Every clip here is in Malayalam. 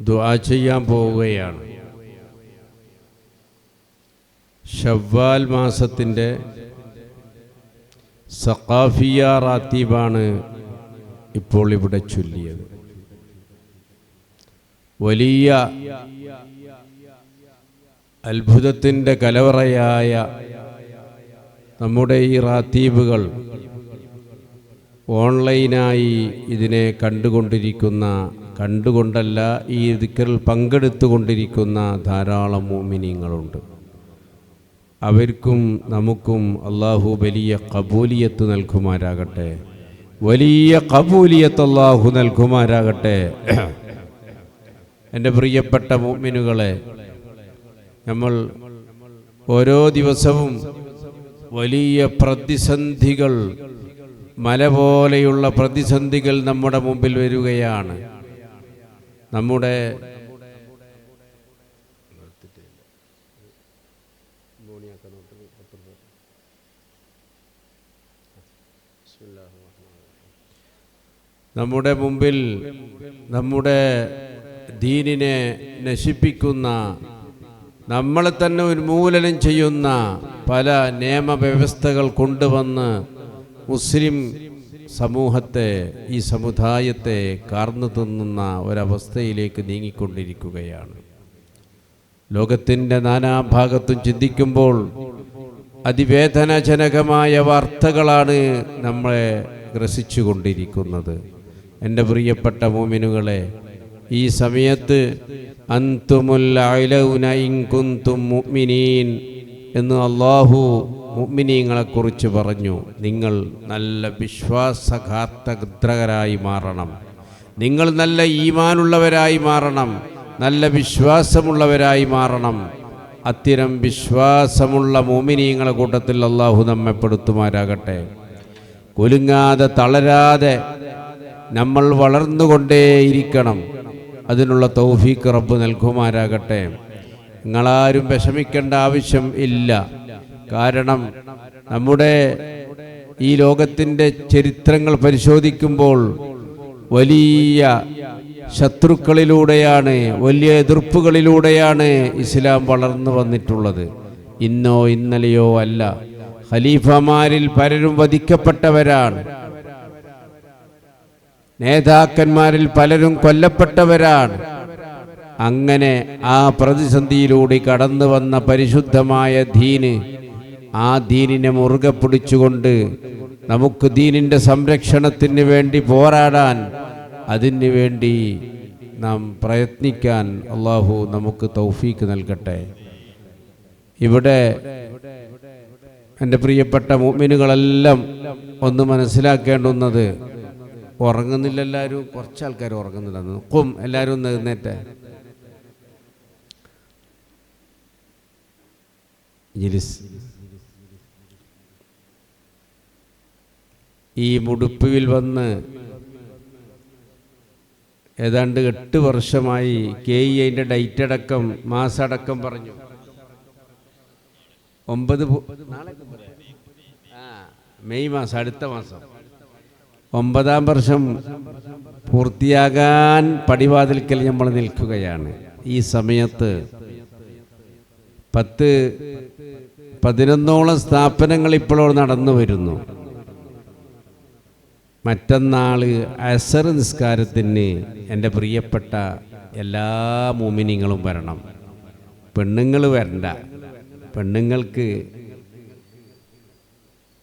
ദുആ ചെയ്യാൻ പോവുകയാണ്. ശവ്വാൽ മാസത്തിൻ്റെ സഖാഫിയ റാത്തീബാണ് ഇപ്പോൾ ഇവിടെ ചൊല്ലിയത്. വലിയ അത്ഭുതത്തിൻ്റെ കലവറയായ നമ്മുടെ ഈ റാത്തീബുകൾ ഓൺലൈനായി ഇതിനെ കണ്ടുകൊണ്ടല്ല ഈ ദിക്റിൽ പങ്കെടുത്തുകൊണ്ടിരിക്കുന്ന ധാരാളം മുഅ്മിനീങ്ങളുണ്ട്. അവർക്കും നമുക്കും അള്ളാഹു വലിയ ഖബൂലിയത്ത് നൽകുമാരാകട്ടെ, വലിയ ഖബൂലിയത്ത് അള്ളാഹു നൽകുമാരാകട്ടെ. എൻ്റെ പ്രിയപ്പെട്ട മുഅ്മിനുകളെ, നമ്മൾ ഓരോ ദിവസവും വലിയ പ്രതിസന്ധികൾ, മല പോലെയുള്ള പ്രതിസന്ധികൾ നമ്മുടെ മുമ്പിൽ വരികയാണ്. നമ്മുടെ മുമ്പിൽ നമ്മുടെ ദീനിനെ നശിപ്പിക്കുന്ന, നമ്മളെ തന്നെ ഉന്മൂലനം ചെയ്യുന്ന പല നിയമവ്യവസ്ഥകൾ കൊണ്ടുവന്ന് മുസ്ലിം സമൂഹത്തെ, ഈ സമുദായത്തെ കാർന്നു തിന്നുന്ന ഒരവസ്ഥയിലേക്ക് നീങ്ങിക്കൊണ്ടിരിക്കുകയാണ്. ലോകത്തിൻ്റെ നാനാഭാഗത്തും ചിന്തിക്കുമ്പോൾ അതിവേദനാജനകമായ വാർത്തകളാണ് നമ്മളെ ഗ്രസിച്ചു കൊണ്ടിരിക്കുന്നത്. എൻ്റെ പ്രിയപ്പെട്ട മുഅ്മിനുകളെ, ഈ സമയത്ത് അൻതുമുൽ അലൗന ഇൻ കുൻതും മുഅ്മിനീൻ എന്ന് അല്ലാഹു മുഅ്മിനീങ്ങളെക്കുറിച്ച് പറഞ്ഞു. നിങ്ങൾ നല്ല വിശ്വാസഘാതകരായി മാറണം, നിങ്ങൾ നല്ല ഈമാനുള്ളവരായി മാറണം, നല്ല വിശ്വാസമുള്ളവരായി മാറണം. അത്തരം വിശ്വാസമുള്ള മുഅ്മിനീങ്ങളെ കൂട്ടത്തിൽ അല്ലാഹു നമ്മെ പെടുത്തുമാരാകട്ടെ. കുലുങ്ങാതെ തളരാതെ നമ്മൾ വളർന്നുകൊണ്ടേയിരിക്കണം. അതിനുള്ള തൗഫീഖ് റബ്ബ് നൽകുമാരാകട്ടെ. നിങ്ങളാരും വിഷമിക്കേണ്ട ആവശ്യം ഇല്ല. കാരണം നമ്മുടെ ഈ ലോകത്തിൻ്റെ ചരിത്രങ്ങൾ പരിശോധിക്കുമ്പോൾ വലിയ ശത്രുക്കളിലൂടെയാണ്, വലിയ എതിർപ്പുകളിലൂടെയാണ് ഇസ്ലാം വളർന്നു വന്നിട്ടുള്ളത്. ഇന്നോ ഇന്നലെയോ അല്ല. ഖലീഫമാരിൽ പലരും വധിക്കപ്പെട്ടവരാണ്, നേതാക്കന്മാരിൽ പലരും കൊല്ലപ്പെട്ടവരാണ്. അങ്ങനെ ആ പ്രതിസന്ധിയിലൂടെ കടന്നു വന്ന പരിശുദ്ധമായ ദീന്, ആ ദീനിനെ മുറുകെ പിടിച്ചുകൊണ്ട് നമുക്ക് ദീനിൻ്റെ സംരക്ഷണത്തിന് വേണ്ടി പോരാടാൻ, അതിനു വേണ്ടി നാം പ്രയത്നിക്കാൻ അള്ളാഹു നമുക്ക് തൗഫീക്ക് നൽകട്ടെ. ഇവിടെ എൻ്റെ പ്രിയപ്പെട്ട മുഅ്മിനുകളെല്ലാം ഒന്ന് മനസ്സിലാക്കേണ്ടുന്നത്, ഉറങ്ങുന്നില്ല എല്ലാവരും, കുറച്ച് ആൾക്കാർ ഉറങ്ങുന്നില്ല. നോക്കും എല്ലാവരും ഒന്ന് എഴുന്നേറ്റ്. ഈ മുടുപ്പിൽ വന്ന് ഏതാണ്ട് 8 വർഷമായി KE ഡേറ്റ് അടക്കം മാസടക്കം പറഞ്ഞു. 9 മെയ് മാസം, അടുത്ത മാസം 9-ാം വർഷം പൂർത്തിയാകാൻ പടിവാതിൽക്കൽ നമ്മൾ നിൽക്കുകയാണ്. ഈ സമയത്ത് 10-11ഓളം സ്ഥാപനങ്ങൾ ഇപ്പോൾ നടന്നു വരുന്നു. മറ്റന്നാൾ അസർ നിസ്കാരത്തിന് എൻ്റെ പ്രിയപ്പെട്ട എല്ലാ മുഅ്മിനീങ്ങളും വരണം. പെണ്ണുങ്ങൾ വരണ്ട. പെണ്ണുങ്ങൾക്ക്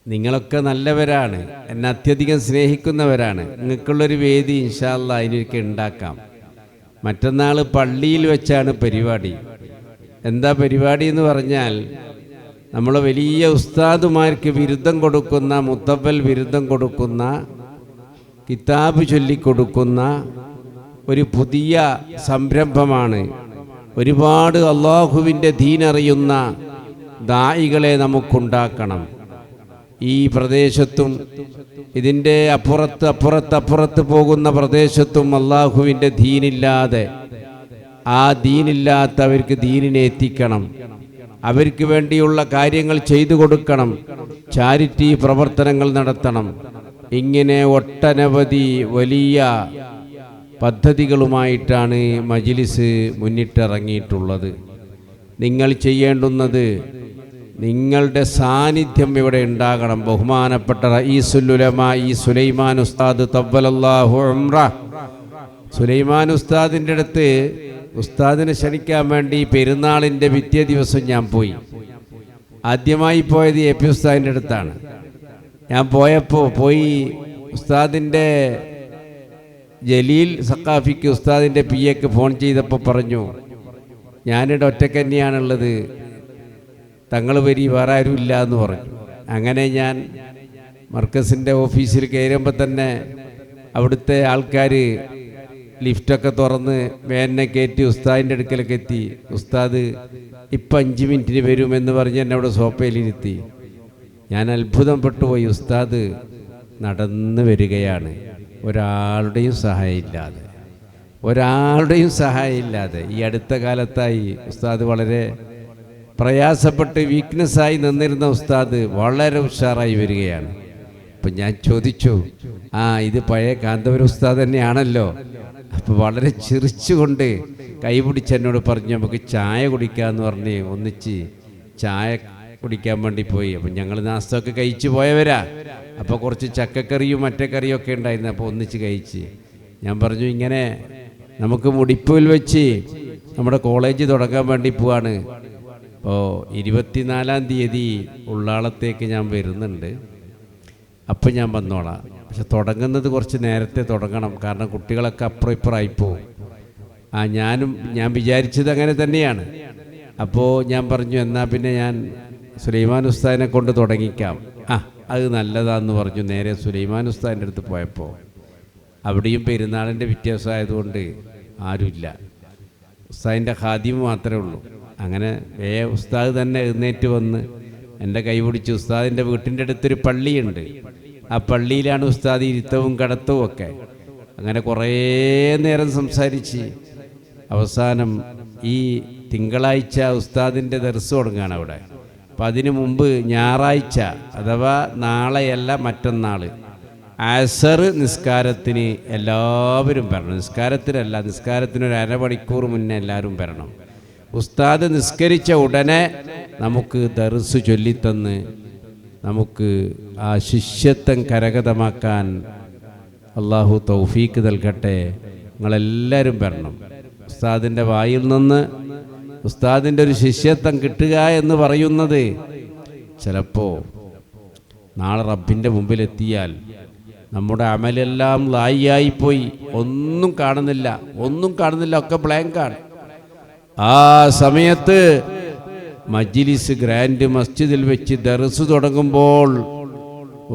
നിങ്ങളൊക്കെ നല്ലവരാണ്, എന്നെ അത്യധികം സ്നേഹിക്കുന്നവരാണ്. നിങ്ങൾക്കുള്ളൊരു വേദി ഇൻഷാ അല്ലാഹ് അതിനൊക്കെ ഉണ്ടാക്കാം. മറ്റന്നാൾ പള്ളിയിൽ വെച്ചാണ് പരിപാടി. എന്താ പരിപാടി എന്ന് പറഞ്ഞാൽ, നമ്മളെ വലിയ ഉസ്താദുമാർക്ക് ബിരുദം കൊടുക്കുന്ന, മുത്തവൽ ബിരുദം കൊടുക്കുന്ന, കിതാബ് ചൊല്ലിക്കൊടുക്കുന്ന ഒരു പുതിയ സംരംഭമാണ്. ഒരുപാട് അള്ളാഹുവിൻ്റെ ദീനറിയുന്ന ദായികളെ നമുക്കുണ്ടാക്കണം. ഈ പ്രദേശത്തും ഇതിൻ്റെ അപ്പുറത്ത് പോകുന്ന പ്രദേശത്തും അള്ളാഹുവിൻ്റെ ദീനില്ലാതെ, ആ ദീനില്ലാത്തവർക്ക് ദീനിനെ എത്തിക്കണം. അവർക്ക് വേണ്ടിയുള്ള കാര്യങ്ങൾ ചെയ്തു കൊടുക്കണം. ചാരിറ്റി പ്രവർത്തനങ്ങൾ നടത്തണം. ഇങ്ങനെ ഒട്ടനവധി വലിയ പദ്ധതികളുമായിട്ടാണ് മജ്ലിസ് മുന്നിട്ടിറങ്ങിയിട്ടുള്ളത്. നിങ്ങൾ ചെയ്യേണ്ടുന്നത് നിങ്ങളുടെ സാന്നിധ്യം ഇവിടെ ഉണ്ടാകണം. ബഹുമാനപ്പെട്ട റഈസുൽ ഉലമാ സുലൈമാൻ ഉസ്താദ് തവ്വലല്ലാഹു ഉംറ, സുലൈമാൻ ഉസ്താദിൻ്റെ അടുത്ത് ഉസ്താദിനെ ക്ഷണിക്കാൻ വേണ്ടി പെരുന്നാളിൻ്റെ പിറ്റേ ദിവസം ഞാൻ പോയി. ആദ്യമായി പോയത് എ പി ഉസ്താദിൻ്റെ അടുത്താണ്. ഞാൻ പോയി ഉസ്താദിൻ്റെ ജലീൽ സഖാഫിക്ക് ഉസ്താദിൻ്റെ പിഎക്ക് ഫോൺ ചെയ്തപ്പോൾ പറഞ്ഞു, ഞാനിവിടെ ഒറ്റയ്ക്ക് തന്നെയാണുള്ളത്, തങ്ങൾ വരി വേറെ ആരും ഇല്ല എന്ന് പറഞ്ഞു. അങ്ങനെ ഞാൻ മർക്കസിൻ്റെ ഓഫീസിൽ കയറുമ്പോൾ തന്നെ അവിടുത്തെ ആൾക്കാർ ലിഫ്റ്റൊക്കെ തുറന്ന് വേനെ കയറ്റി ഉസ്താദിൻ്റെ അടുക്കലൊക്കെ എത്തി. ഉസ്താദ് ഇപ്പം 5 മിനിറ്റിന് വരുമെന്ന് പറഞ്ഞ് എന്നെ അവിടെ സോഫയിലിരുത്തി. ഞാൻ അത്ഭുതം പെട്ടുപോയി. ഉസ്താദ് നടന്നു വരികയാണ്, ഒരാളുടെയും സഹായമില്ലാതെ. ഈ അടുത്ത കാലത്തായി ഉസ്താദ് വളരെ പ്രയാസപ്പെട്ട് വീക്ക്നെസ്സായി നിന്നിരുന്ന ഉസ്താദ് വളരെ ഉഷാറായി വരികയാണ്. അപ്പം ഞാൻ ചോദിച്ചു, ഇത് പഴയ കാന്തപുരം ഉസ്താദ് തന്നെയാണല്ലോ. അപ്പോൾ വളരെ ചിരിച്ചുകൊണ്ട് കൈപിടിച്ച് എന്നോട് പറഞ്ഞു, നമുക്ക് ചായ കുടിക്കാമെന്ന് പറഞ്ഞ് ഒന്നിച്ച് ചായ കുടിക്കാൻ വേണ്ടി പോയി. അപ്പം ഞങ്ങൾ നാസ്തമൊക്കെ കഴിച്ച് പോയവരാ. അപ്പോൾ കുറച്ച് ചക്കക്കറിയും മറ്റേ കറിയും ഒക്കെ ഉണ്ടായിരുന്നു. അപ്പോൾ ഒന്നിച്ച് കഴിച്ച് ഞാൻ പറഞ്ഞു, ഇങ്ങനെ നമുക്ക് മുടിപ്പൂൽ വെച്ച് നമ്മുടെ കോളേജ് തുടങ്ങാൻ വേണ്ടി പോവാണ്. അപ്പോൾ 24-ാം തീയതി ഉള്ളാളത്തേക്ക് ഞാൻ വരുന്നുണ്ട്, അപ്പം ഞാൻ വന്നോളാം. പക്ഷെ തുടങ്ങുന്നത് കുറച്ച് നേരത്തെ തുടങ്ങണം, കാരണം കുട്ടികളൊക്കെ അപ്പുറം ഇപ്പുറമായിപ്പോവും. ഞാൻ വിചാരിച്ചത് അങ്ങനെ തന്നെയാണ്. അപ്പോൾ ഞാൻ പറഞ്ഞു, എന്നാൽ പിന്നെ ഞാൻ സുലൈമാൻ ഉസ്താദിനെ കൊണ്ട് തുടങ്ങിക്കാം. അത് നല്ലതാന്ന് പറഞ്ഞു. നേരെ സുലൈമാൻ ഉസ്താദിൻ്റെ അടുത്ത് പോയപ്പോൾ അവിടെയും പെരുന്നാളിൻ്റെ വ്യത്യാസമായതുകൊണ്ട് ആരുമില്ല, ഉസ്താദിൻ്റെ ഖാദിമ് മാത്രമേ ഉള്ളൂ. അങ്ങനെ ഉസ്താദ് തന്നെ എഴുന്നേറ്റ് വന്ന് എൻ്റെ കൈ പിടിച്ച്, ഉസ്താദിൻ്റെ വീട്ടിൻ്റെ അടുത്തൊരു പള്ളിയുണ്ട്, ആ പള്ളിയിലാണ് ഉസ്താദ് ഇരുത്തവും കടത്തവും ഒക്കെ. അങ്ങനെ കുറേ നേരം സംസാരിച്ച് അവസാനം ഈ തിങ്കളാഴ്ച ഉസ്താദിൻ്റെ ദർസ് തുടങ്ങുകയാണ് അവിടെ. അപ്പം അതിനു മുമ്പ് ഞായറാഴ്ച, അഥവാ നാളെയല്ല മറ്റന്നാൾ, അസർ നിസ്കാരത്തിന് എല്ലാവരും വരണം. നിസ്കാരത്തിനൊരു അരമണിക്കൂർ മുന്നേ എല്ലാവരും വരണം. ഉസ്താദ് നിസ്കരിച്ച ഉടനെ നമുക്ക് ദർസ് ചൊല്ലിത്തന്ന് നമുക്ക് ആ ശിഷ്യത്വം കരഗതമാക്കാൻ അള്ളാഹു തൗഫീക്ക് നൽകട്ടെ. നിങ്ങളെല്ലാവരും വരണം. ഉസ്താദിൻ്റെ വായിൽ നിന്ന് ഉസ്താദിൻ്റെ ഒരു ശിഷ്യത്വം കിട്ടുക എന്ന് പറയുന്നത് ചിലപ്പോൾ നാളെ റബ്ബിൻ്റെ മുമ്പിലെത്തിയാൽ നമ്മുടെ അമലെല്ലാം ലായിയായിപ്പോയി, ഒന്നും കാണുന്നില്ല, ഒക്കെ ബ്ലാങ്കാണ്. ആ സമയത്ത് മജ്ലിസ് ഗ്രാൻഡ് മസ്ജിദിൽ വെച്ച് ദർസ് തുടങ്ങുമ്പോൾ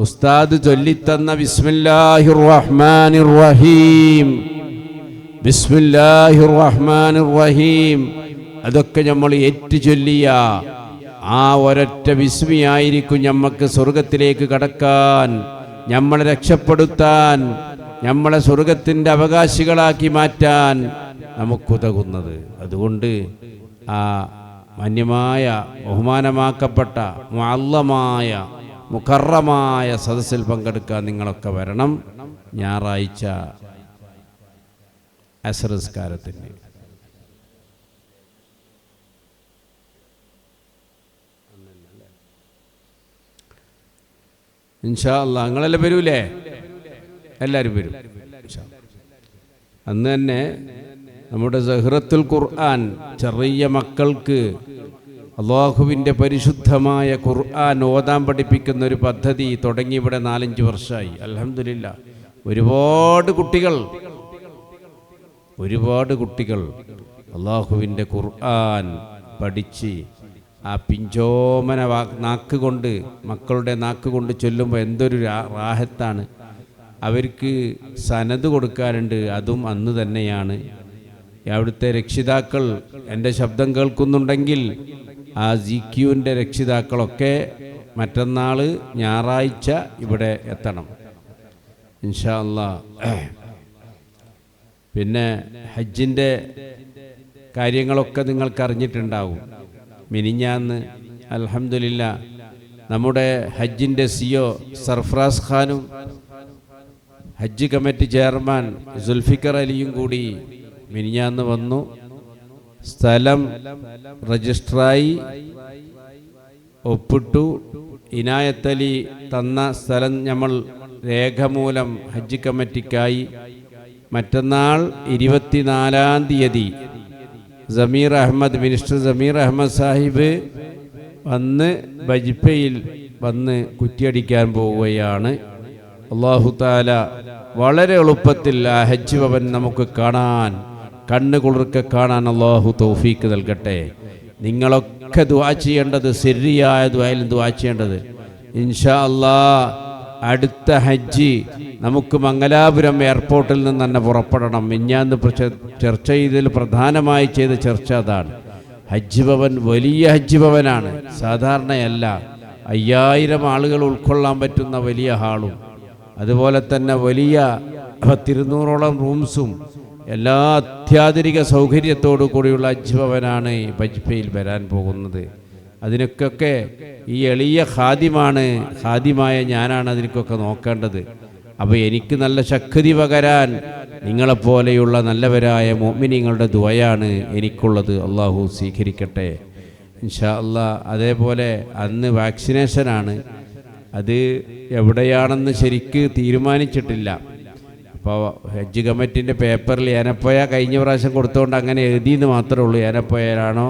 ഉസ്താദ് ചൊല്ലിത്തന്ന ബിസ്മില്ലാഹിർ റഹ്മാനിർ റഹീം, ബിസ്മില്ലാഹിർ റഹ്മാനിർ റഹീം, അതൊക്കെ നമ്മൾ ഏറ്റു ചൊല്ലിയ ആ ഒരൊറ്റ ബിസ്മിയായിരിക്കും നമുക്ക് സ്വർഗത്തിലേക്ക് കടക്കാൻ, നമ്മളെ രക്ഷപ്പെടുത്താൻ, നമ്മളെ സ്വർഗത്തിൻ്റെ അവകാശികളാക്കി മാറ്റാൻ നമുക്കുതകുന്നത്. അതുകൊണ്ട് ആ മാന്യമായ ബഹുമാനമാക്കപ്പെട്ട മുഅല്ലമായ മുകറമായ സദസ്സിൽ പങ്കെടുക്കാൻ നിങ്ങളൊക്കെ വരണം. ഞായറാഴ്ച അസ്ർ നിസ്കാരത്തിന്. ഇൻഷാ അല്ലാഹ് നിങ്ങളെല്ലാം വരൂലേ? എല്ലാവരും വരും. അന്ന് തന്നെ നമ്മുടെ സഹ്റത്തുൽ ഖുർആൻ ചെറിയ മക്കൾക്ക് അള്ളാഹുവിൻ്റെ പരിശുദ്ധമായ ഖുർആൻ ഓതാൻ പഠിപ്പിക്കുന്ന ഒരു പദ്ധതി തുടങ്ങി ഇവിടെ 4-5 വർഷമായി. അൽഹംദുലില്ലാ, ഒരുപാട് കുട്ടികൾ അള്ളാഹുവിൻ്റെ ഖുർആൻ പഠിച്ച് ആ പിഞ്ചോമന നാക്കുകൊണ്ട്, മക്കളുടെ നാക്കുകൊണ്ട് ചൊല്ലുമ്പോൾ എന്തൊരു റാഹത്താണ്. അവർക്ക് സനത് കൊടുക്കാനുണ്ട്, അതും അന്ന് തന്നെയാണ്. അവിടുത്തെ രക്ഷിതാക്കൾ എൻ്റെ ശബ്ദം കേൾക്കുന്നുണ്ടെങ്കിൽ ആ ZQൻ്റെ രക്ഷിതാക്കളൊക്കെ മറ്റന്നാൾ ഞായറാഴ്ച ഇവിടെ എത്തണം ഇൻഷാ അല്ലാഹ്. പിന്നെ ഹജ്ജിൻ്റെ കാര്യങ്ങളൊക്കെ നിങ്ങൾക്കറിഞ്ഞിട്ടുണ്ടാവും. മിനിഞ്ഞാന്ന് അൽഹംദുലില്ലാ നമ്മുടെ ഹജ്ജിൻ്റെ CEO സർഫറാസ് ഖാനും ഹജ്ജ് കമ്മിറ്റി ചെയർമാൻ സുൽഫിക്കർ അലിയും കൂടി മിനിഞ്ഞാന്ന് വന്നു. സ്ഥലം രജിസ്റ്ററായി, ഒപ്പിട്ടു. ഇനായത്തലി തന്ന സ്ഥലം നമ്മൾ രേഖമൂലം ഹജ്ജ് കമ്മിറ്റിക്കായി മറ്റന്നാൾ 24-ാം തീയതി സമീർ അഹമ്മദ്, മിനിസ്റ്റർ സമീർ അഹമ്മദ് സാഹിബ് വന്ന് ബജ്പയിൽ വന്ന് കുറ്റിയടിക്കാൻ പോവുകയാണ്. അല്ലാഹു തആല വളരെ എളുപ്പത്തിൽ ആ ഹജ്ജ് ഭവൻ നമുക്ക് കാണാൻ, കണ്ണുകുളിർക്കെ കാണാൻ അല്ലാഹു തൗഫീക്ക് നൽകട്ടെ. നിങ്ങളൊക്കെ ദുആ ചെയ്യേണ്ടത്, സിർരിയായ ദുആയിലും ദുആ ചെയ്യേണ്ടത്. ഇൻഷാ അല്ലാഹ് അടുത്ത ഹജ്ജ് നമുക്ക് മംഗലാപുരം എയർപോർട്ടിൽ നിന്ന് തന്നെ പുറപ്പെടണം. മിഞ്ഞാന്ന് ചർച്ച ചെയ്തതിൽ പ്രധാനമായി ചെയ്ത ചർച്ച അതാണ്. ഹജ്ജ് ഭവൻ വലിയ ഹജ്ജ് ഭവനാണ്, സാധാരണയല്ല. 5000 ആളുകൾ ഉൾക്കൊള്ളാൻ പറ്റുന്ന വലിയ ഹാളും അതുപോലെ തന്നെ വലിയ 200ഓളം റൂംസും എല്ലാ അത്യാധുനിക സൗകര്യത്തോടു കൂടിയുള്ള ഹജ്ജ് ഭവനാണ് ബജ്പയിൽ വരാൻ പോകുന്നത്. അതിനൊക്കെ ഈ എളിയ ഖാദിമായ ഞാനാണ് അതിനൊക്കെ നോക്കേണ്ടത്. അപ്പോൾ എനിക്ക് നല്ല ശക്തി പകരാൻ നിങ്ങളെപ്പോലെയുള്ള നല്ലവരായ മുഅ്മിനീങ്ങളുടെ ദുആയാണ് എനിക്കുള്ളത്. അള്ളാഹു സ്വീകരിക്കട്ടെ ഇൻഷാ അല്ലാഹ്. അതേപോലെ അന്ന് വാക്സിനേഷനാണ്, അത് എവിടെയാണെന്ന് ശരിക്ക് തീരുമാനിച്ചിട്ടില്ല. അപ്പോൾ ഹജ്ജ് കമ്മിറ്റിൻ്റെ പേപ്പറിൽ ഏനപ്പോയ കഴിഞ്ഞ പ്രാവശ്യം കൊടുത്തുകൊണ്ട് അങ്ങനെ എഴുതിയെന്ന് മാത്രമേ ഉള്ളൂ. ഏനപ്പോയാലാണോ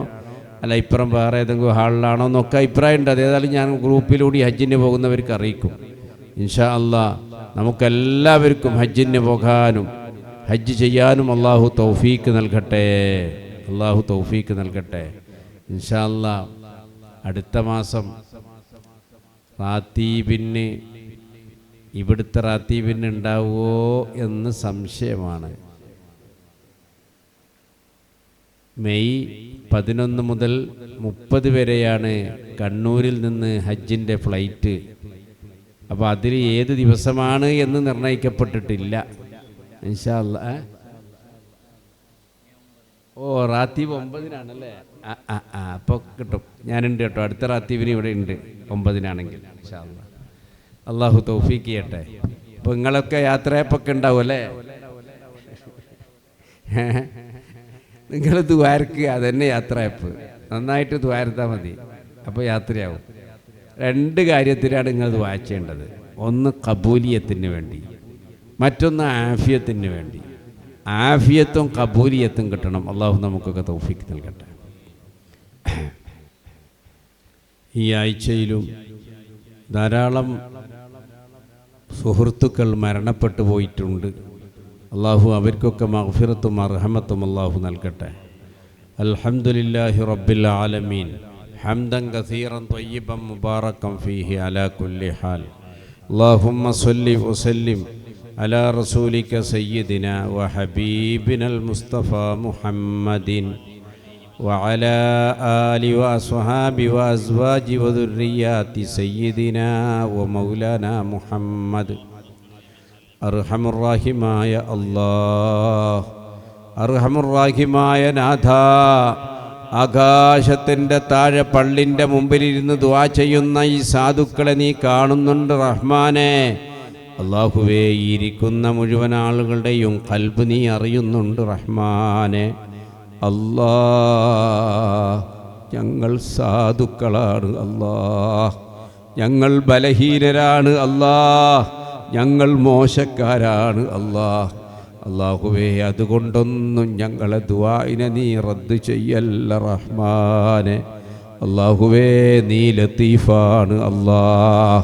അല്ല ഇപ്പുറം വേറെ ഏതെങ്കിലും ഹാളിലാണോ എന്നൊക്കെ അഭിപ്രായം ഉണ്ട്. അതേതായാലും ഞാൻ ഗ്രൂപ്പിലൂടെ ഹജ്ജിന് പോകുന്നവർക്ക് അറിയിക്കും ഇൻഷാ അല്ലാഹ്. നമുക്കെല്ലാവർക്കും ഹജ്ജിന് പോകാനും ഹജ്ജ് ചെയ്യാനും അള്ളാഹു തൗഫീക്ക് നൽകട്ടെ, അള്ളാഹു തൗഫീക്ക് നൽകട്ടെ ഇൻഷാ അല്ലാഹ്. അടുത്ത മാസം റാത്തീബിന്, ഇവിടുത്തെ റാത്തീബിന് ഉണ്ടാവുമോ എന്ന് സംശയമാണ്. മെയ് 11 മുതൽ 30 വരെയാണ് കണ്ണൂരിൽ നിന്ന് ഹജ്ജിൻ്റെ ഫ്ലൈറ്റ്. അപ്പോൾ അതിൽ ഏത് ദിവസമാണ് എന്ന് നിർണയിക്കപ്പെട്ടിട്ടില്ല ഇൻഷാ അല്ലാഹ്. ഓ റാത്തീബ് 9-നാണല്ലേ? അപ്പോൾ കിട്ടും, ഞാനുണ്ട് കേട്ടോ. അടുത്ത റാത്തീബിന് ഇവിടെ ഉണ്ട് 9-നാണെങ്കിൽ ഇൻഷാ അല്ലാഹ്. അള്ളാഹു തൗഫീക്ക് ചെയ്യട്ടെ. അപ്പോൾ നിങ്ങളൊക്കെ യാത്രയപ്പൊക്കെ ഉണ്ടാവും അല്ലേ? നിങ്ങൾ ദ്വാരക്കുക, അതന്നെ യാത്രയപ്പ്. നന്നായിട്ട് ദ്വാരത്താൽ മതി, അപ്പോൾ യാത്രയാവും. 2 കാര്യത്തിലാണ് നിങ്ങൾ ദ്വാ ചെയ്യേണ്ടത്. ഒന്ന് കബൂലിയത്തിന് വേണ്ടി, മറ്റൊന്ന് ആഫിയത്തിന് വേണ്ടി. ആഫിയത്തും കബൂലിയത്തും കിട്ടണം. അള്ളാഹു നമുക്കൊക്കെ തൗഫീക്ക് നൽകട്ടെ. ഈ ആഴ്ചയിലും ധാരാളം സുഹൃത്തുക്കൾ മരണപ്പെട്ടു പോയിട്ടുണ്ട്. അള്ളാഹു അവർക്കൊക്കെ മഗ്ഫിറത്തും അർഹമത്തും അള്ളാഹു നൽകട്ടെ. അൽഹംദുലില്ലാഹി റബ്ബിൽ ആലമീൻ ഹംദൻ കസീറൻ ത്വയ്യിബൻ മുബാറകൻ ഫീഹി അലാ കുല്ലി ഹാൽ. അല്ലാഹുമ്മ സ്വല്ലി വസല്ലിം അലാ റസൂലിക സയ്യിദിനാ വഹബീബിനൽ മുസ്തഫ മുഹമ്മദിൻ വഅലാ ആലി വഅസ്ഹാബി വഅസ്വാജി വദുർരിയാതി സയ്യിദിനാ വമൗലാനാ മുഹമ്മദ്. അർഹമുർറാഹിമായ അല്ലാഹ്, അർഹമുർറാഹിമായ നാഥ, ആകാശത്തിൻ്റെ താഴെ പള്ളിൻ്റെ മുമ്പിലിരുന്ന് ദുആ ചെയ്യുന്ന ഈ സാധുക്കളെ നീ കാണുന്നുണ്ട് റഹ്മാനെ. അല്ലാഹുവേ, ഇരിക്കുന്ന മുഴുവൻ ആളുകളുടെയും ഖൽബ് നീ അറിയുന്നുണ്ട് റഹ്മാനെ. അല്ലാഹ്, ഞങ്ങൾ സാധുക്കളാണ് അല്ലാഹ്, ഞങ്ങൾ ബലഹീനരാണ് അല്ലാഹ്, ഞങ്ങൾ മോശക്കാരാണ് അല്ലാഹ്. അല്ലാഹുവേ, അതുകൊണ്ടൊന്നും ഞങ്ങളെ ദുആഇനെ നീ റദ്ദ് ചെയ്യല്ല റഹ്മാനെ. അല്ലാഹുവേ, നീ ലത്തീഫാണ് അല്ലാഹ്,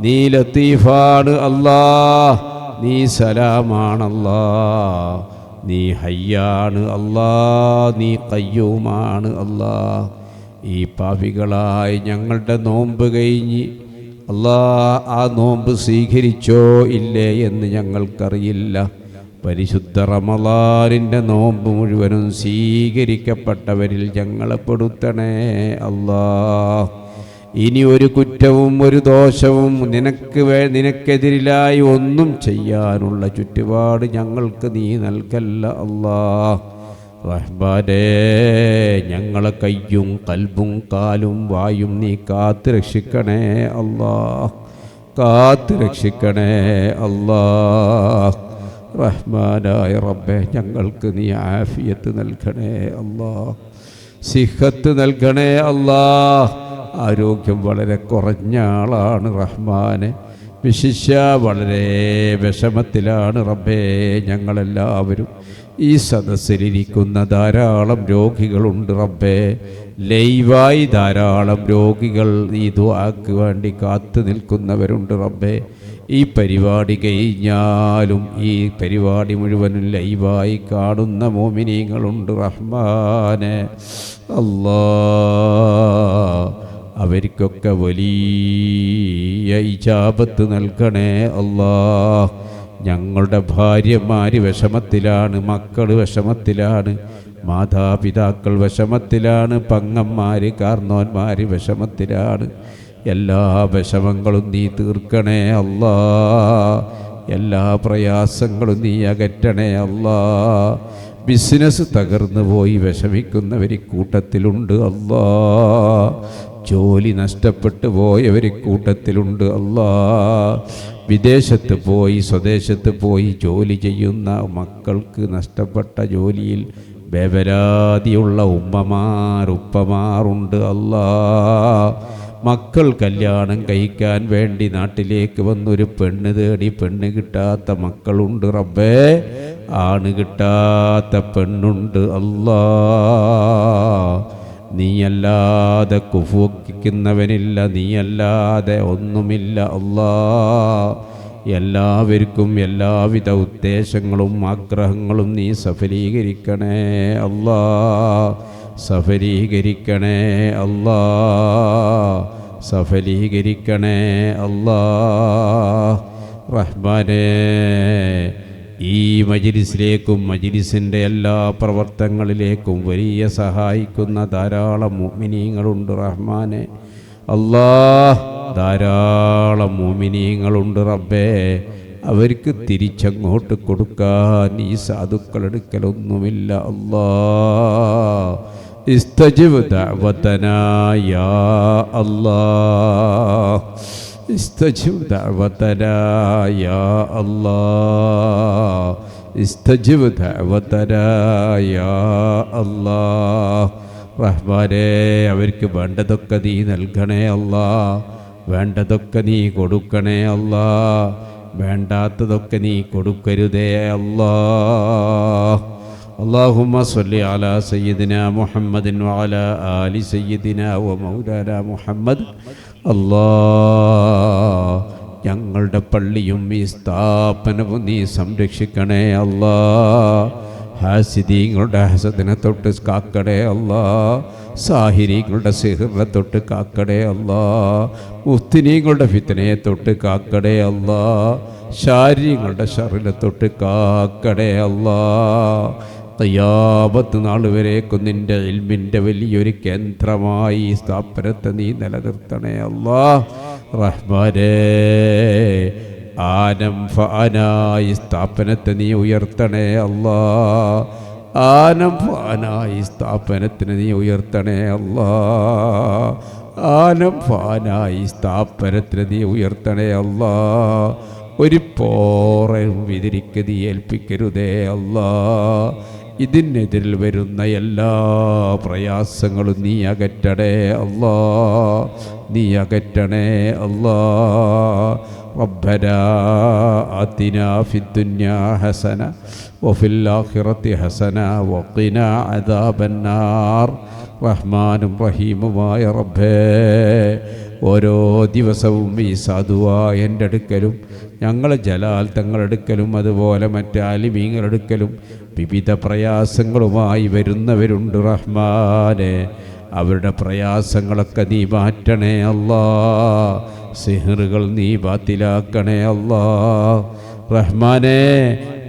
നീ ലത്തീഫാണ് അല്ലാഹ്, നീ സലാമാണ് അല്ലാഹ്, നീ ഹയ്യാണ് അല്ലാഹ്, നീ ഖയ്യൂമാണ് അല്ലാഹ്. ഈ പാപികളായി ഞങ്ങളുടെ നോമ്പ് കഴിഞ്ഞ് അല്ലാഹ്, ആ നോമ്പ് സ്വീകരിച്ചോ ഇല്ലേ എന്ന് ഞങ്ങൾക്കറിയില്ല. പരിശുദ്ധ റമളാനിൻ്റെ നോമ്പ് മുഴുവനും സ്വീകരിക്കപ്പെട്ടവരിൽ ഞങ്ങളെ പെടുത്തണേ അല്ലാഹ്. ഇനി ഒരു കുറ്റവും ഒരു ദോഷവും നിനക്കെതിരിലായി ഒന്നും ചെയ്യാനുള്ള ചുറ്റുപാട് ഞങ്ങൾക്ക് നീ നൽകല്ല അല്ലാഹ്. റഹ്മാനേ, ഞങ്ങളെ കയ്യും കൽബും കാലും വായും നീ കാത്ത് രക്ഷിക്കണേ അല്ലാഹ്. കാത്ത് രക്ഷിക്കണേ അല്ലാ. റഹ്മാനായ റബ്ബേ, ഞങ്ങൾക്ക് നീ ആഫിയത്ത് നൽകണേ അല്ലാ, സിഹത്ത് നൽകണേ അല്ലാ. ആരോഗ്യം വളരെ കുറഞ്ഞ ആളാണ് റഹ്മാനെ, വിശിഷ്യ വളരെ വിഷമത്തിലാണ് റബ്ബേ ഞങ്ങളെല്ലാവരും. ഈ സദസ്സിലിരിക്കുന്ന ധാരാളം രോഗികളുണ്ട് റബ്ബേ, ലൈവായി ധാരാളം രോഗികൾ ഈ ദുആക്ക് വേണ്ടി കാത്തു നിൽക്കുന്നവരുണ്ട് റബ്ബേ. ഈ പരിപാടി കഴിഞ്ഞാലും ഈ പരിപാടി മുഴുവനും ലൈവായി കാണുന്ന മോമിനീങ്ങളുണ്ട് റഹ്മാനെ അല്ലാ. അവർക്കൊക്കെ വലിയ ഇജാബത്ത് നൽകണേ അല്ലാ. ഞങ്ങളുടെ ഭാര്യമാർ വിഷമത്തിലാണ്, മക്കൾ വിഷമത്തിലാണ്, മാതാപിതാക്കൾ വിഷമത്തിലാണ്, പങ്ങന്മാർ കാർന്നോന്മാർ വിഷമത്തിലാണ്. എല്ലാ വിഷമങ്ങളും നീ തീർക്കണേ അല്ലാ, എല്ലാ പ്രയാസങ്ങളും നീ അകറ്റണേ അല്ലാ. ബിസിനസ് തകർന്നു പോയി വിഷമിക്കുന്നവർ കൂട്ടത്തിലുണ്ട് അല്ലാ, ജോലി നഷ്ടപ്പെട്ടു പോയവർ കൂട്ടത്തിലുണ്ട് അല്ലാ. വിദേശത്ത് പോയി സ്വദേശത്ത് പോയി ജോലി ചെയ്യുന്ന മക്കൾക്ക് നഷ്ടപ്പെട്ട ജോലിയിൽ ബേവരാതിയുള്ള ഉപ്പമാരുണ്ട് അല്ലാ. മക്കൾ കല്യാണം കഴിക്കാൻ വേണ്ടി നാട്ടിലേക്ക് വന്നൊരു പെണ്ണ് തേടി പെണ്ണ് കിട്ടാത്ത മക്കളുണ്ട് റബ്ബേ, ആണ് കിട്ടാത്ത പെണ്ണുണ്ട് അല്ലാ. നീയല്ലാതെ കുഫുവയ്ക്കുന്നവനില്ല, നീയല്ലാതെ ഒന്നുമില്ല അല്ലാ. എല്ലാവർക്കും എല്ലാവിധ ഉദ്ദേശങ്ങളും ആഗ്രഹങ്ങളും നീ സഫലീകരിക്കണേ അല്ലാ, സഫലീകരിക്കണേ അല്ലാ, സഫലീകരിക്കണേ അല്ലാ. റഹ്മാനേ, ഈ മജ്ലിസിലേക്കും മജ്ലിസിൻ്റെ എല്ലാ പ്രവർത്തനങ്ങളിലേക്കും വലിയ സഹായിക്കുന്ന ധാരാളം മുഅ്മിനീങ്ങളുണ്ട് റഹ്മാനെ അല്ലാ. ധാരാളം മുഅ്മിനീങ്ങളുണ്ട് റബ്ബേ, അവർക്ക് തിരിച്ചങ്ങോട്ട് കൊടുക്കാൻ ഈ സാധുക്കളെടുക്കലൊന്നുമില്ല അല്ലാ. ഇസ്തജിബ് ദഅവതനാ യാ അല്ലാഹ്, ഇസ്തജിബ് ദഅവതനാ യാ അല്ലാഹ്, ഇസ്തജിബ് ദഅവതനാ യാ അല്ലാഹ്. റഹ്മാനേ, അവർക്ക് വേണ്ടതൊക്കെ നീ നൽകണേ അല്ലാ, വേണ്ടതൊക്കെ നീ കൊടുക്കണേ അല്ലാ, വേണ്ടാത്തതൊക്കെ നീ കൊടുക്കരുതേ അല്ലാ. اللهم صل على سيدنا محمد وعلى آل سيدنا ومولانا محمد. അല്ലാഹ്, ഞങ്ങളുടെ പള്ളിയും ഈ സ്ഥാപനവും നീ സംരക്ഷിക്കണേ അല്ലാഹ്. ഹാസിദീങ്ങളുടെ ഹസദിനെ തൊട്ട് കാക്കടേ അല്ലാഹ്, സാഹിരീങ്ങളുടെ സിഹറിനെ തൊട്ട് കാക്കടേ അല്ലാഹ്, മുഫ്തിനീങ്ങളുടെ ഫിത്നയെ തൊട്ട് കാക്കടേ അല്ലാഹ്, ശാരീങ്ങളുടെ ഷറിനെ തൊട്ട് കാക്കടേ അല്ലാഹ്. ഖിയാമത്ത് നാൾ വരേക്കും നിൻ്റെ ഇൽമിൻ്റെ വലിയൊരു കേന്ദ്രമായി ഈ സ്ഥാപനത്തെ നീ നിലനിർത്തണേ അല്ലാഹ്. റഹ്മാനേ, ആനം ഫഅനായി സ്ഥാപനത്തെ നീ ഉയർത്തണേ അല്ലാഹ്, ആനം ഫഅനായി സ്ഥാപനത്തിന് നീ ഉയർത്തണേ അല്ലാഹ്, ആനം ഫഅനായി സ്ഥാപനത്തിന് നീ ഉയർത്തണേ അല്ലാഹ്. ഒരു പോറയും വിതിരിക്ക് നീ ഏൽപ്പിക്കരുതേ അല്ലാഹ്. ഇതിനെതിരിൽ വരുന്ന എല്ലാ പ്രയാസങ്ങളും നീ അകറ്റണേ അല്ലാഹ്, നീ അകറ്റണേ അല്ലാഹ്. റബ്ബനാ ആതിനാ ഫിദ്ദുനിയാ ഹസന വഫിൽ ആഖിറതി ഹസന വഖിനാ അദാബന്നാർ. റഹ്മാനും റഹീമുമായ റബ്ബേ, ഓരോ ദിവസവും ഈ സാധുവായ എൻ്റെ അടുക്കലും ഞങ്ങളെ ജലാൽ തങ്ങളെടുക്കലും അതുപോലെ മറ്റ് ആലിമീങ്ങളെടുക്കലും വിവിധ പ്രയാസങ്ങളുമായി വരുന്നവരുണ്ട് റഹ്മാനെ. അവരുടെ പ്രയാസങ്ങളൊക്കെ നീ മാറ്റണേ അല്ലാഹ്, സിഹറുകൾ നീ ബാത്തിലാക്കണേ അല്ലാഹ്. റഹ്മാനെ,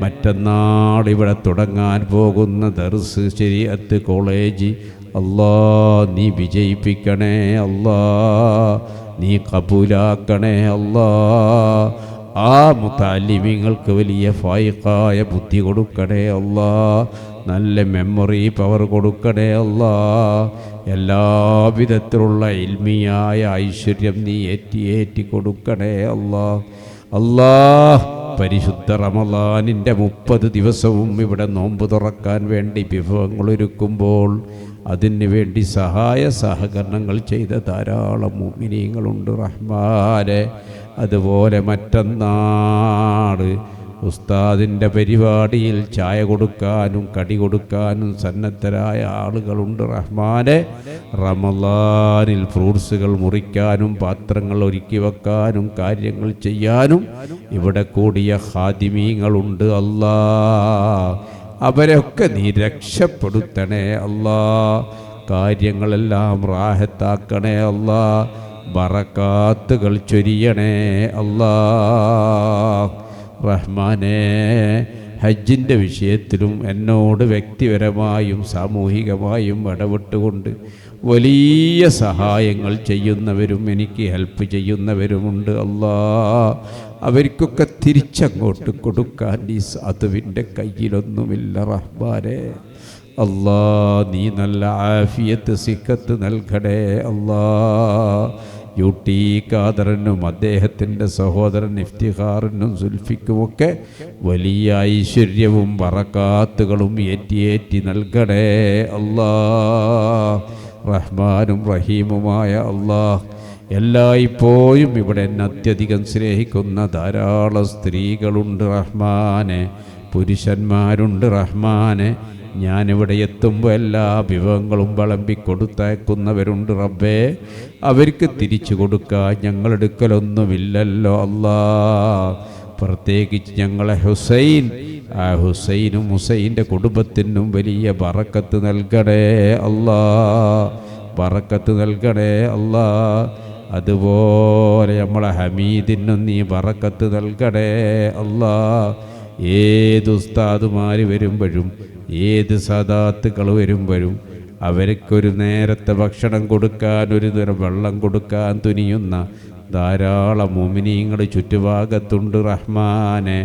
മറ്റന്നാൾ ഇവിടെ തുടങ്ങാൻ പോകുന്ന ദർസ് ശരീഅത്ത് കോളേജ് അല്ലാഹ് നീ വിജയിപ്പിക്കണേ അല്ലാഹ്, നീ കബൂലാക്കണേ അല്ലാഹ്. ആ മുതഅല്ലിമീങ്ങൾക്ക് വലിയ ഫായിഖായ ബുദ്ധി കൊടുക്കണേ അല്ലാഹ്, നല്ല മെമ്മറി പവർ കൊടുക്കണേ അല്ലാ. എല്ലാ വിധത്തിലുള്ള ഇൽമിയായ ഐശ്വര്യം നീ ഏറ്റി കൊടുക്കണേ അല്ലാ. അല്ലാ, പരിശുദ്ധ റമളാനിൻ്റെ 30 ദിവസവും ഇവിടെ നോമ്പ് തുറക്കാൻ വേണ്ടി വിഭവങ്ങൾ ഒരുക്കുമ്പോൾ അതിന് വേണ്ടി സഹായ സഹകരണങ്ങൾ ചെയ്ത ധാരാളം മുഅ്മിനീങ്ങളുണ്ട് റഹ്മാനെ. അതുപോലെ മറ്റന്നാട് ഉസ്താദിൻ്റെ പരിപാടിയിൽ ചായ കൊടുക്കാനും കടി കൊടുക്കാനും സന്നദ്ധരായ ആളുകളുണ്ട് റഹ്മാനെ. റമളാനിൽ ഫ്രൂട്ട്സുകൾ മുറിക്കാനും പാത്രങ്ങൾ ഒരുക്കി വെക്കാനും കാര്യങ്ങൾ ചെയ്യാനും ഇവിടെ കൂടിയ ഖാദിമീങ്ങളുണ്ട് അല്ലാ. അവരൊക്കെ നീ രക്ഷപ്പെടുത്തണേ അല്ലാ. കാര്യങ്ങളെല്ലാം റാഹത്താക്കണേ അല്ലാ. ബറകാത്തുകൾ ചൊരിയണേ അല്ലാ. റഹ്മാനേ, ഹജ്ജിൻ്റെ വിഷയത്തിലും എന്നോട് വ്യക്തിപരമായും സാമൂഹികമായും ഇടപെട്ടുകൊണ്ട് വലിയ സഹായങ്ങൾ ചെയ്യുന്നവരും എനിക്ക് ഹെൽപ്പ് ചെയ്യുന്നവരുമുണ്ട് അല്ലാ. അവർക്കൊക്കെ തിരിച്ചങ്ങോട്ട് കൊടുക്കാൻ ഈ സാധുവിൻ്റെ കയ്യിലൊന്നുമില്ല റഹ്മാനേ. അല്ലാ, നീ നല്ല ആഫിയത്ത് സിഹത്ത് നൽകണേ അല്ലാ. UT ഖാദറിനും അദ്ദേഹത്തിൻ്റെ സഹോദരൻ ഇഫ്തിഖാറിനും സുൽഫിക്കുമൊക്കെ വലിയ ഐശ്വര്യവും ബറകാത്തുകളും ഏറ്റി നൽകണേ അല്ലാ. റഹ്മാനും റഹീമുമായ അല്ലാ, എല്ലായ്പ്പോഴും ഇവിടെ എന്നെ അത്യധികം സ്നേഹിക്കുന്ന ധാരാളം സ്ത്രീകളുണ്ട് റഹ്മാനെ, പുരുഷന്മാരുണ്ട് റഹ്മാനെ. ഞാനിവിടെ എത്തുമ്പോൾ എല്ലാ വിഭവങ്ങളും വിളമ്പി കൊടുത്തയക്കുന്നവരുണ്ട് റബ്ബേ. അവർക്ക് തിരിച്ചു കൊടുക്കാൻ ഞങ്ങളെടുക്കലൊന്നുമില്ലല്ലോ അല്ലാ. പ്രത്യേകിച്ച് ഞങ്ങളെ ഹുസൈൻ, ആ ഹുസൈനും ഹുസൈൻ്റെ കുടുംബത്തിനും വലിയ ബറക്കത്ത് നൽകണേ അല്ലാ. ബറക്കത്ത് നൽകണേ അല്ലാ. അതുപോലെ നമ്മളെ ഹമീദിനും നീ ബറക്കത്ത് നൽകണേ അല്ലാ. ഏത് ഉസ്താദുമാർ വരുമ്പോഴും ഏത് സദാത്തുകൾ വരുമ്പോഴും അവർക്കൊരു നേരത്തെ ഭക്ഷണം കൊടുക്കാൻ, ഒരു നേരം വെള്ളം കൊടുക്കാൻ തുനിയുന്ന ധാരാളം മുഅ്മിനീങ്ങൾ ചുറ്റുഭാഗത്തുണ്ട് റഹ്മാനെ.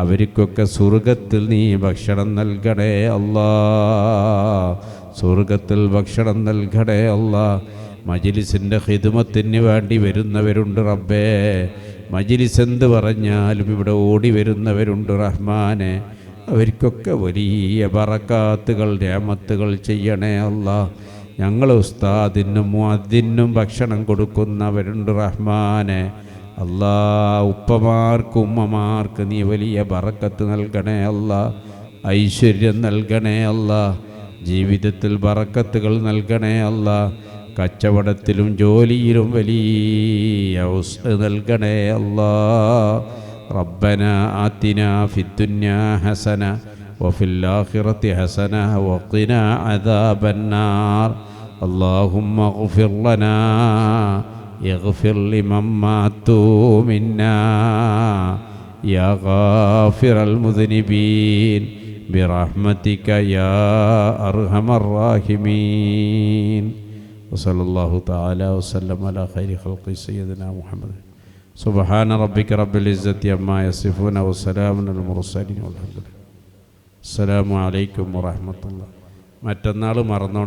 അവർക്കൊക്കെ സ്വർഗത്തിൽ നീ ഭക്ഷണം നൽകണേ അല്ലാ. സ്വർഗത്തിൽ ഭക്ഷണം നൽകണേ അല്ലാ. മജ്ലിസിൻ്റെ ഖിദ്മത്തിന് വേണ്ടി വരുന്നവരുണ്ട് റബ്ബേ. മജ്ലിസ് എന്ത് പറഞ്ഞാലും ഇവിടെ ഓടി വരുന്നവരുണ്ട് റഹ്മാനെ. അവർക്കൊക്കെ വലിയ ബറകാത്തുകൾ റഹ്മത്തുകൾ ചെയ്യണേ അല്ലാ. ഞങ്ങൾ ഉസ്താദിനും മുഅദ്ദിനും ഭക്ഷണം കൊടുക്കുന്നവരുണ്ട് റഹ്മാനെ. അല്ലാ, ഉപ്പമാർക്ക് ഉമ്മമാർക്ക് നീ വലിയ ബറക്കത്ത് നൽകണേ അല്ലാ. ഐശ്വര്യം നൽകണേ അല്ലാ. ജീവിതത്തിൽ ബറക്കത്തുകൾ നൽകണേ അല്ലാ. കച്ചവടത്തിലും ജോലിയിലും വലിയ നൽകണേ അല്ലാ. ربنا آتنا في الدنيا حسنة وفي الآخرة حسنة وقنا عذاب النار. اللهم اغفر لنا، اغفر لمن ماتوا منا يا غافر المذنبين برحمتك يا أرحم الراحمين. وصلى الله تعالى وسلم على خير خلق سيدنا محمد. سبحان ربك رب العزة عما يصفون وسلام على المرسلين والحمد لله. السلام عليكم ورحمة الله. മറ്റന്നാൾ മറന്നോ